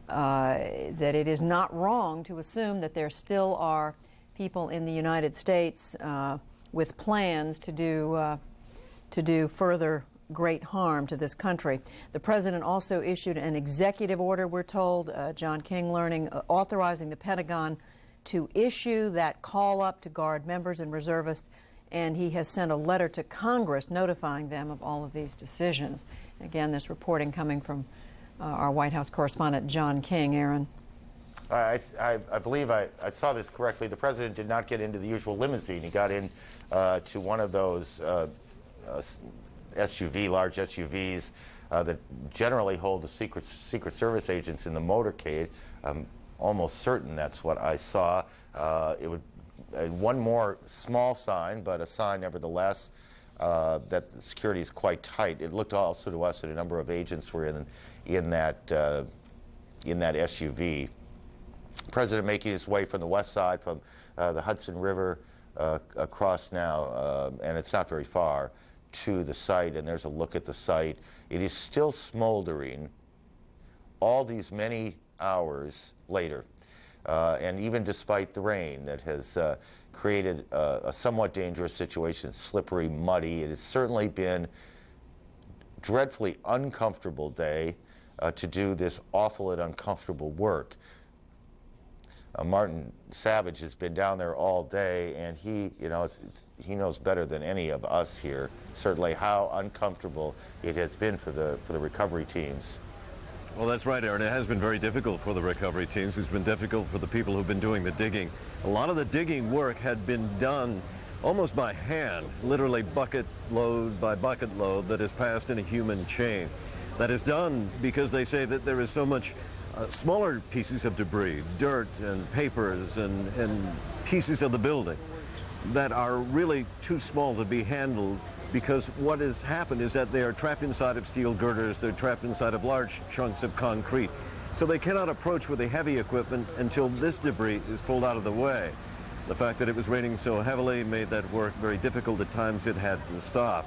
it is not wrong to assume that there still are people in the United States with plans to do further great harm to this country. The president also issued an executive order, we're told, John King learning, authorizing the Pentagon to issue that call up to Guard members and reservists, and he has sent a letter to Congress notifying them of all of these decisions. Again, this reporting coming from our White House correspondent John King. Aaron? I believe I saw this correctly. The president did not get into the usual limousine. He got in to one of those large SUVs that generally hold the Secret Service agents in the motorcade. I'm almost certain that's what I saw. It would one more small sign, but a sign nevertheless, that security is quite tight. It looked also to us that a number of agents were in that SUV. The president making his way from the west side, from the Hudson River across now, and it's not very far, to the site, and there's a look at the site. It is still smoldering all these many hours later. And even despite the rain that has created a somewhat dangerous situation, slippery, muddy, it has certainly been a dreadfully uncomfortable day to do this awful and uncomfortable work. Martin Savage has been down there all day, and he knows better than any of us here, certainly, how uncomfortable it has been for the recovery teams. Well, that's right, Aaron. It has been very difficult for the recovery teams. It's been difficult for the people who've been doing the digging. A lot of the digging work had been done almost by hand, literally bucket load by bucket load that is passed in a human chain. That is done because they say that there is so much smaller pieces of debris, dirt and papers and pieces of the building that are really too small to be handled, because what has happened is that they are trapped inside of steel girders, they're trapped inside of large chunks of concrete. So they cannot approach with the heavy equipment until this debris is pulled out of the way. The fact that it was raining so heavily made that work very difficult. At times it had to stop.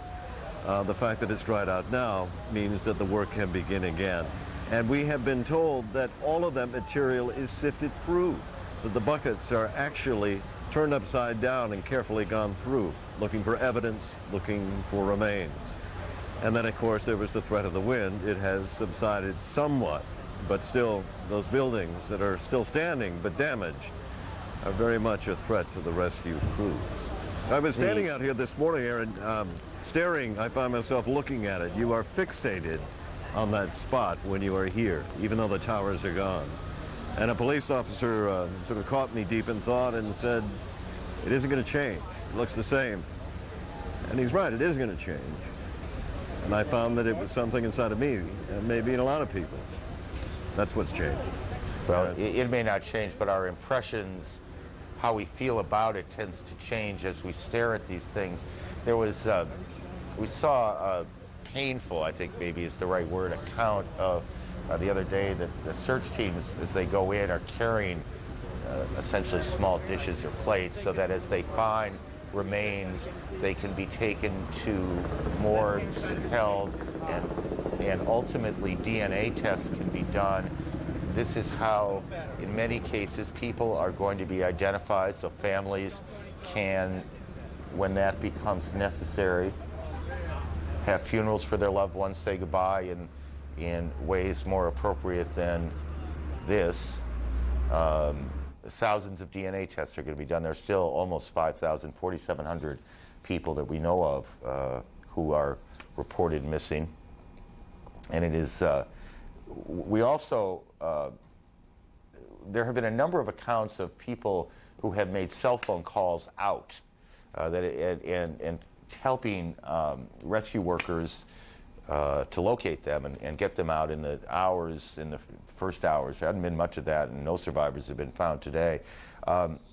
The fact that it's dried out now means that the work can begin again. And we have been told that all of that material is sifted through, that the buckets are actually turned upside down and carefully gone through, looking for evidence, looking for remains. And then, of course, there was the threat of the wind. It has subsided somewhat, but still, those buildings that are still standing but damaged are very much a threat to the rescue crews. I was standing out here this morning, Aaron, staring. I found myself looking at it. You are fixated on that spot when you are here, even though the towers are gone. And a police officer sort of caught me deep in thought and said, it isn't going to change. It looks the same. And he's right, it is going to change. And I found that it was something inside of me, and maybe in a lot of people. That's what's changed. Well, it may not change, but our impressions, how we feel about it, tends to change as we stare at these things. There was, we saw a painful, I think maybe is the right word, account of the other day that the search teams, as they go in, are carrying essentially small dishes or plates so that as they find remains, they can be taken to morgues and held, and ultimately DNA tests can be done. This is how, in many cases, people are going to be identified, so families can, when that becomes necessary, have funerals for their loved ones, say goodbye in ways more appropriate than this. Thousands of DNA tests are going to be done. There's still almost 5,000, 4,700 people that we know of who are reported missing. And it is, we also, there have been a number of accounts of people who have made cell phone calls out and helping rescue workers to locate them and get them out in the hours, in the first hours. There hasn't been much of that, and no survivors have been found today.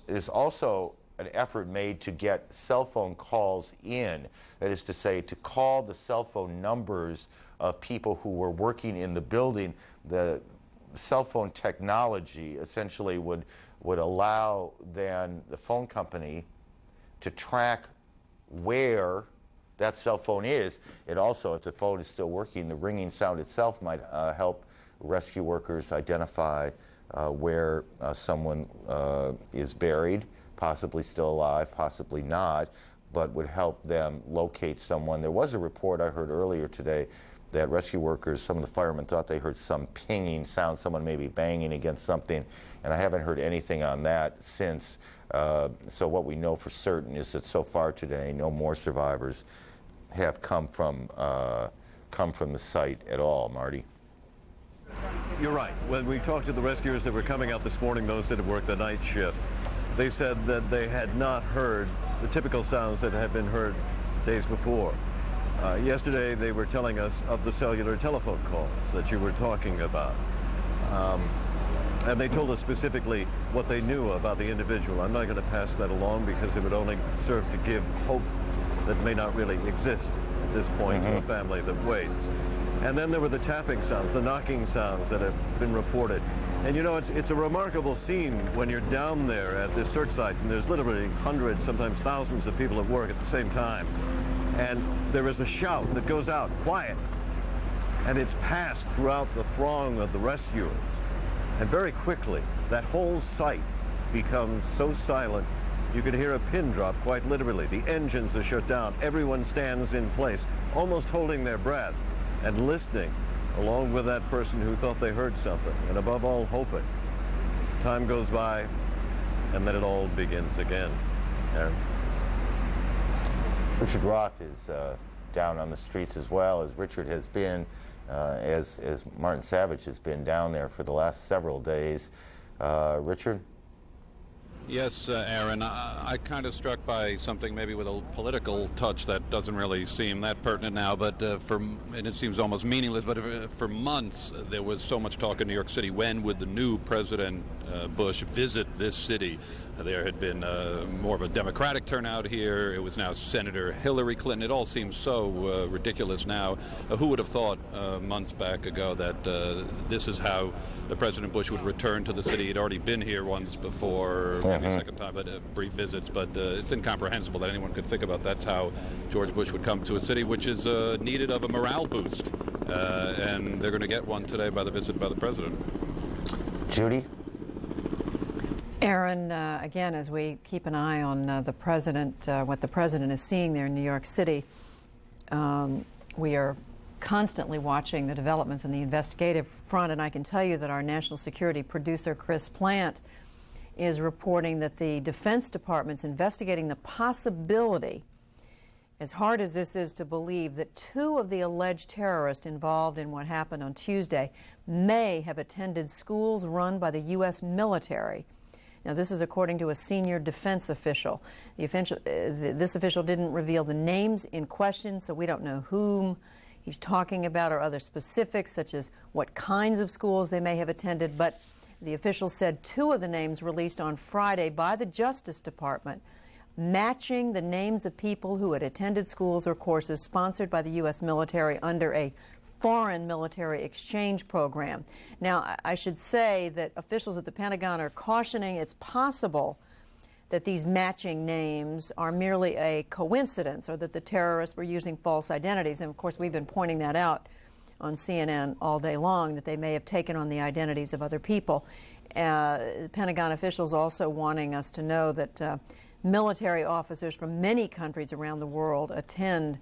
There's also an effort made to get cell phone calls in, that is to say, to call the cell phone numbers of people who were working in the building. The cell phone technology essentially would allow then the phone company to track where that cell phone is. It also, if the phone is still working, the ringing sound itself might help rescue workers identify where someone is buried, possibly still alive, possibly not, but would help them locate someone. There was a report I heard earlier today that rescue workers, some of the firemen thought they heard some pinging sound, someone maybe banging against something, and I haven't heard anything on that since. So what we know for certain is that so far today, no more survivors have come from the site at all. Marty? You're right. When we talked to the rescuers that were coming out this morning, those that had worked the night shift, they said that they had not heard the typical sounds that had been heard days before. Yesterday, they were telling us of the cellular telephone calls that you were talking about. And they told us specifically what they knew about the individual. I'm not going to pass that along because it would only serve to give hope that may not really exist at this point to a family that waits. And then there were the tapping sounds, the knocking sounds that have been reported. And you know, it's a remarkable scene when you're down there at this search site, and there's literally hundreds, sometimes thousands of people at work at the same time. And there is a shout that goes out, quiet. And it's passed throughout the throng of the rescuers. And very quickly, that whole site becomes so silent, you could hear a pin drop, quite literally. The engines are shut down. Everyone stands in place, almost holding their breath and listening, along with that person who thought they heard something, and above all, hoping. Time goes by, and then it all begins again. Aaron? Richard Roth is down on the streets as well, as Richard has been, as Martin Savage has been down there for the last several days. Richard? Yes, Aaron, I kind of struck by something maybe with a political touch that doesn't really seem that pertinent now, but and it seems almost meaningless, but for months there was so much talk in New York City. When would the new President Bush visit this city? There had been more of a Democratic turnout here. It was now Senator Hillary Clinton. It all seems so ridiculous now. Who would have thought months back ago that this is how President Bush would return to the city? He'd already been here once before, maybe a second time, but brief visits. But it's incomprehensible that anyone could think about that's how George Bush would come to a city which is needed of a morale boost. And they're going to get one today by the visit by the president. Judy? Aaron, again, as we keep an eye on the president, what the president is seeing there in New York City, we are constantly watching the developments in the investigative front, and I can tell you that our national security producer, Chris Plant, is reporting that the Defense Department's investigating the possibility, as hard as this is to believe, that 2 of the alleged terrorists involved in what happened on Tuesday may have attended schools run by the U.S. military. Now, this is according to a senior defense official. This official didn't reveal the names in question, so we don't know whom he's talking about or other specifics, such as what kinds of schools they may have attended. But the official said 2 of the names released on Friday by the Justice Department, matching the names of people who had attended schools or courses sponsored by the U.S. military under a foreign military exchange program. Now, I should say that officials at the Pentagon are cautioning it's possible that these matching names are merely a coincidence or that the terrorists were using false identities. And of course, we've been pointing that out on CNN all day long, that they may have taken on the identities of other people. Pentagon officials also wanting us to know that military officers from many countries around the world attend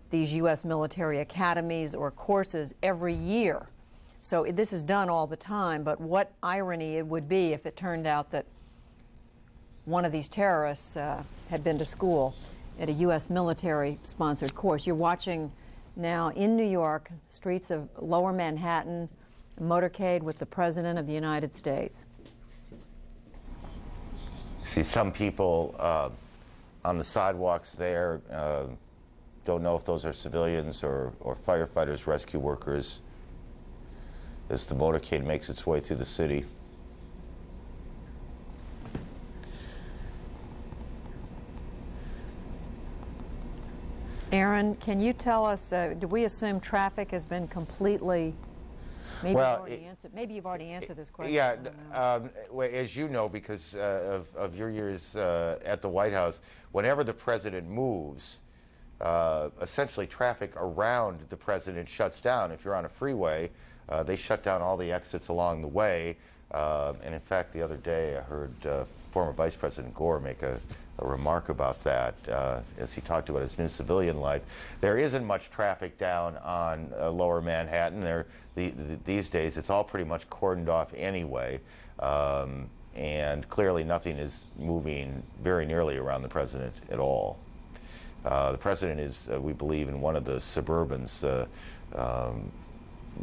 these U.S. military academies or courses every year. So this is done all the time, but what irony it would be if it turned out that one of these terrorists had been to school at a U.S. military-sponsored course. You're watching now in New York, streets of Lower Manhattan, a motorcade with the President of the United States. See some people on the sidewalks there. Don't know if those are civilians or firefighters, rescue workers, as the motorcade makes its way through the city. Aaron, can you tell us, do we assume traffic has been completely, maybe, well, maybe you've already answered this question. Yeah, as you know, because of your years at the White House, whenever the president moves, essentially traffic around the president shuts down. If you're on a freeway, they shut down all the exits along the way. And in fact, the other day I heard former Vice President Gore make a remark about that as he talked about his new civilian life. There isn't much traffic down on Lower Manhattan. These days it's all pretty much cordoned off anyway. And clearly nothing is moving very nearly around the president at all. The president is, we believe, in one of the Suburbans,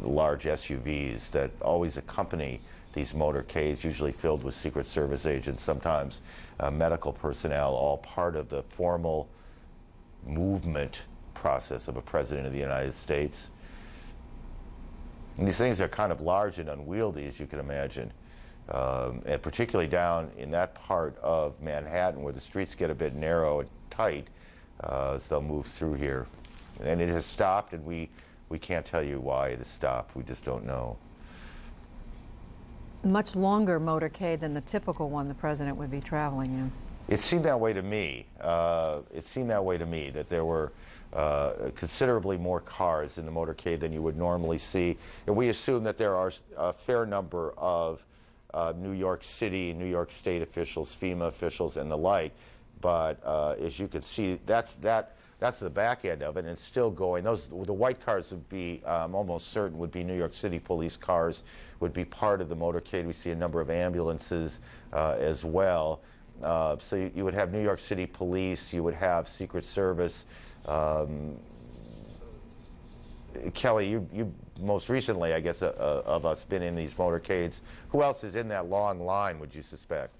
large SUVs that always accompany these motorcades, usually filled with Secret Service agents, sometimes medical personnel, all part of the formal movement process of a president of the United States. And these things are kind of large and unwieldy, as you can imagine, and particularly down in that part of Manhattan where the streets get a bit narrow and tight. As they'll move through here. And it has stopped, and we can't tell you why it has stopped. We just don't know. Much longer motorcade than the typical one the president would be traveling in. It seemed that way to me. That there were considerably more cars in the motorcade than you would normally see. And we assume that there are a fair number of New York City, New York State officials, FEMA officials, and the like. But as you can see, that's the back end of it, and it's still going. The white cars would be almost certain would be New York City police cars, would be part of the motorcade. We see a number of ambulances as well. So you would have New York City police, you would have Secret Service. Kelly, you most recently, I guess, of us been in these motorcades. Who else is in that long line, would you suspect?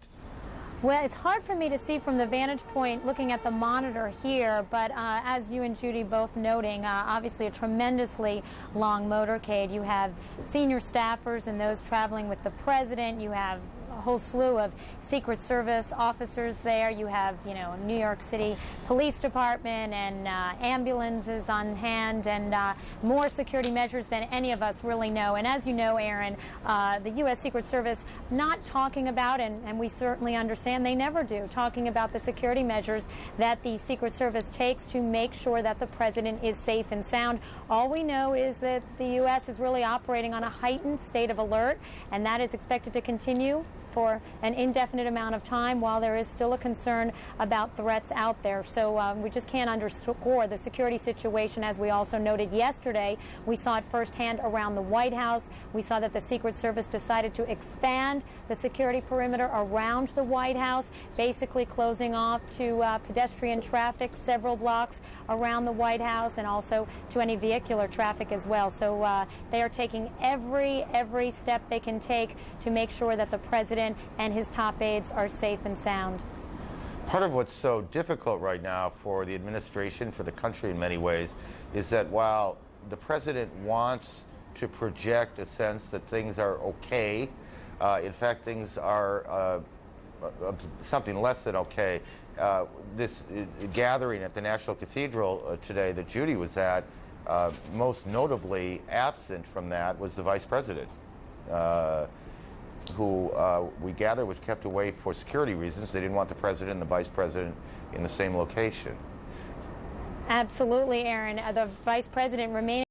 Well, it's hard for me to see from the vantage point looking at the monitor here, but as you and Judy both noting, obviously a tremendously long motorcade. You have senior staffers and those traveling with the president. You have a whole slew of Secret Service officers there. You have, New York City Police Department and ambulances on hand and more security measures than any of us really know. And as you know, Aaron, the U.S. Secret Service not talking about, and we certainly understand they never do, talking about the security measures that the Secret Service takes to make sure that the president is safe and sound. All we know is that the U.S. is really operating on a heightened state of alert, and that is expected to continue for an indefinite amount of time while there is still a concern about threats out there. So we just can't underscore the security situation. As we also noted yesterday, we saw it firsthand around the White House. We saw that the Secret Service decided to expand the security perimeter around the White House, basically closing off to pedestrian traffic several blocks around the White House and also to any vehicular traffic as well. So they are taking every step they can take to make sure that the president and his top aides are safe and sound. Part of what's so difficult right now for the administration, for the country in many ways, is that while the president wants to project a sense that things are okay, in fact things are something less than okay. This gathering at the National Cathedral today that Judy was at, most notably absent from that was the vice president, who we gather was kept away for security reasons. They didn't want the president and the vice president in the same location. Absolutely, Aaron. The vice president remaining